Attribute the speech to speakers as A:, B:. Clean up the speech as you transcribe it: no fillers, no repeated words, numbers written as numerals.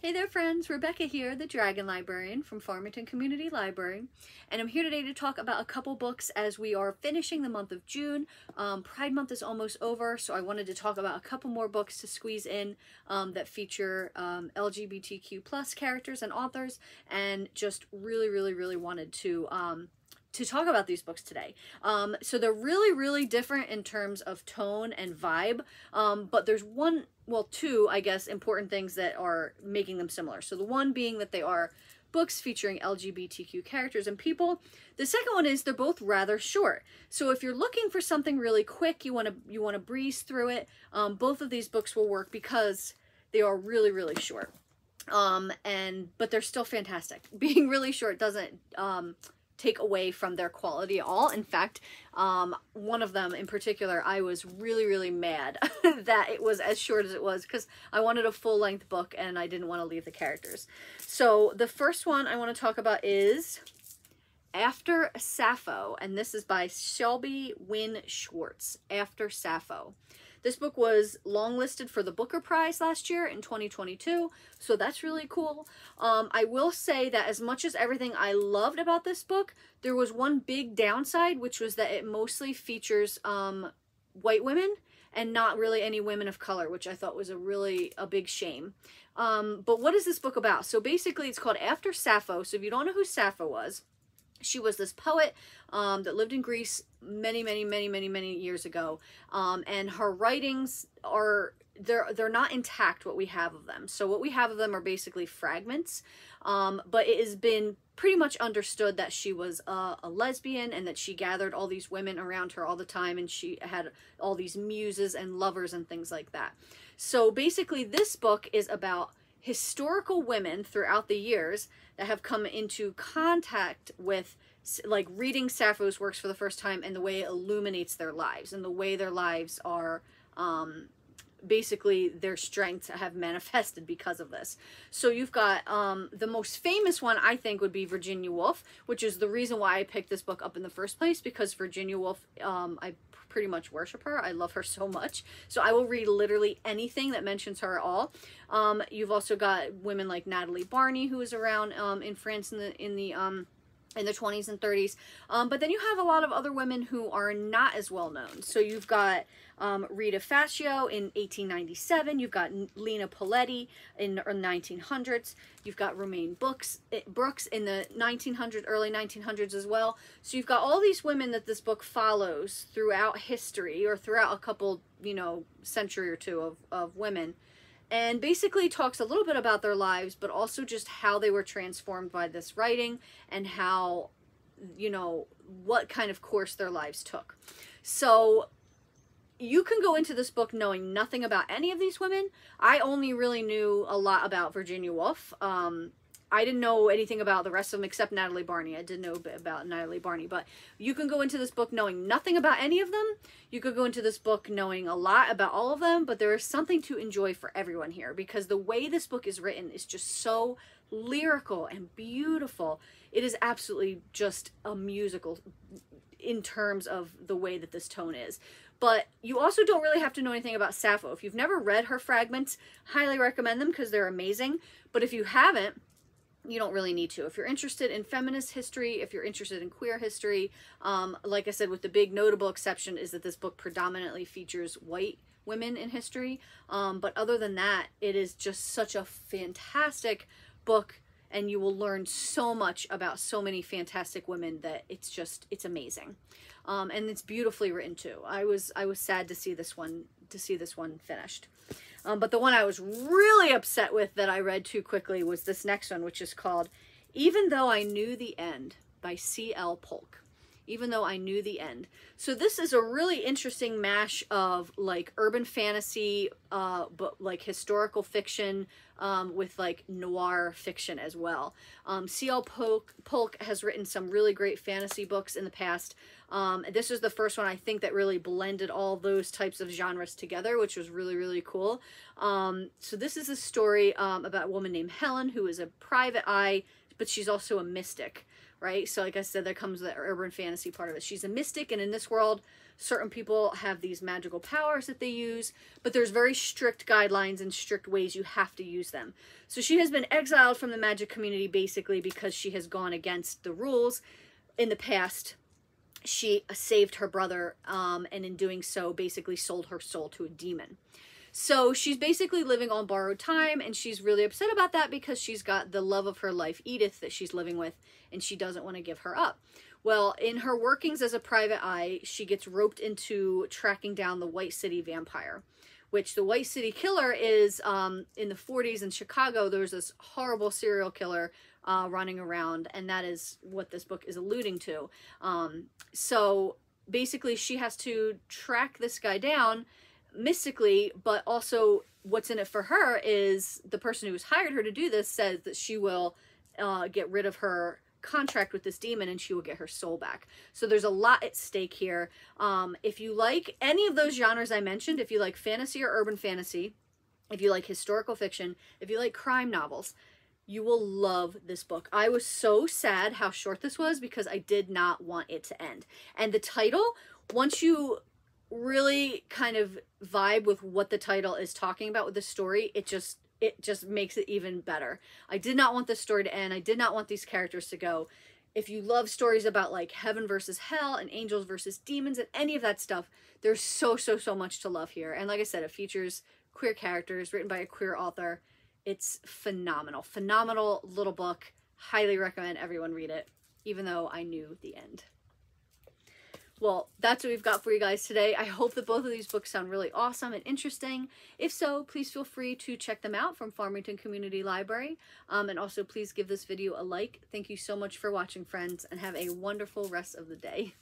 A: Hey there friends, Rebecca here, the Dragon Librarian from Farmington Community Library, and I'm here today to talk about a couple books as we are finishing the month of June. Pride Month is almost over, so I wanted to talk about a couple more books to squeeze in that feature LGBTQ plus characters and authors, and just really wanted to talk about these books today. So they're really different in terms of tone and vibe, but there's two, I guess, important things that are making them similar. So the one being that they are books featuring LGBTQ characters and people. The second one is they're both rather short. So if you're looking for something really quick, you want to breeze through it, both of these books will work because they are really short. But they're still fantastic. Being really short doesn't take away from their quality at all. In fact, one of them in particular, I was really mad that it was as short as it was because I wanted a full-length book and I didn't want to leave the characters. So the first one I want to talk about is After Sappho, and this is by Shelby Wynne Schwartz. After Sappho. This book was longlisted for the Booker Prize last year in 2022, so that's really cool. I will say that as much as everything I loved about this book, there was one big downside, which was that it mostly features white women and not really any women of color, which I thought was a big shame. But what is this book about? So basically it's called After Sappho. So if you don't know who Sappho was, she was this poet that lived in Greece many years ago, and her writings they're not intact, what we have of them. So what we have of them are basically fragments, but it has been pretty much understood that she was a lesbian and that she gathered all these women around her all the time, and she had all these muses and lovers and things like that. So basically this book is about historical women throughout the years that have come into contact with, like, reading Sappho's works for the first time, and the way it illuminates their lives and the way their lives are basically their strengths have manifested because of this. So you've got the most famous one, I think, would be Virginia Woolf, which is the reason why I picked this book up in the first place, because Virginia Woolf, I pretty much worship her. I love her so much. So I will read literally anything that mentions her at all. You've also got women like Natalie Barney, who was around in France in the 20s and 30s. But then you have a lot of other women who are not as well known. So you've got Rita Fascio in 1897. You've got Lena Poletti in the 1900s. You've got Romaine Brooks in the early 1900s as well. So you've got all these women that this book follows throughout history, or throughout a couple, century or two of women. And basically talks a little bit about their lives, but also just how they were transformed by this writing, and how, what kind of course their lives took. So you can go into this book knowing nothing about any of these women. I only really knew a lot about Virginia Woolf. I didn't know anything about the rest of them except Natalie Barney. I did know a bit about Natalie Barney, but you can go into this book knowing nothing about any of them. You could go into this book knowing a lot about all of them, but there is something to enjoy for everyone here, because the way this book is written is just so lyrical and beautiful. It is absolutely just a musical in terms of the way that this tone is. But you also don't really have to know anything about Sappho. If you've never read her fragments, highly recommend them because they're amazing. But if you haven't, you don't really need to. If you're interested in feminist history, if you're interested in queer history, like I said, with the big notable exception is that this book predominantly features white women in history. But other than that, it is just such a fantastic book, and you will learn so much about so many fantastic women that it's amazing. And it's beautifully written too. I was sad to see this one finished. But the one I was really upset with that I read too quickly was this next one, which is called Even Though I Knew the End by C.L. Polk. Even Though I Knew the End. So this is a really interesting mash of like urban fantasy, but like historical fiction, with like noir fiction as well. C.L. Polk has written some really great fantasy books in the past. This was the first one, I think, that really blended all those types of genres together, which was really cool. So this is a story about a woman named Helen, who is a private eye but she's also a mystic, right? So like I said, there comes the urban fantasy part of it. She's a mystic, and in this world, certain people have these magical powers that they use, but there's very strict guidelines and strict ways you have to use them. So she has been exiled from the magic community basically because she has gone against the rules. In the past, she saved her brother, and in doing so, basically sold her soul to a demon. So she's basically living on borrowed time, and she's really upset about that because she's got the love of her life, Edith, that she's living with, and she doesn't want to give her up. Well, in her workings as a private eye, she gets roped into tracking down the White City vampire, which the White City killer is, in the 40s in Chicago, there was this horrible serial killer running around, and that is what this book is alluding to. So basically she has to track this guy down mystically, but also what's in it for her is the person who's hired her to do this says that she will get rid of her contract with this demon and she will get her soul back. So there's a lot at stake here. If you like any of those genres I mentioned, if you like fantasy or urban fantasy, if you like historical fiction, if you like crime novels, you will love this book. I was so sad how short this was because I did not want it to end. And the title, once you really kind of vibe with what the title is talking about with the story, it just makes it even better. I did not want this story to end. I did not want these characters to go. If you love stories about like heaven versus hell and angels versus demons and any of that stuff, there's so much to love here. And like I said, it features queer characters written by a queer author. It's phenomenal. Phenomenal little book. Highly recommend everyone read it, even though I knew the end. Well, that's what we've got for you guys today. I hope that both of these books sound really awesome and interesting. If so, please feel free to check them out from Farmington Community Library. And also please give this video a like. Thank you so much for watching, friends, and have a wonderful rest of the day.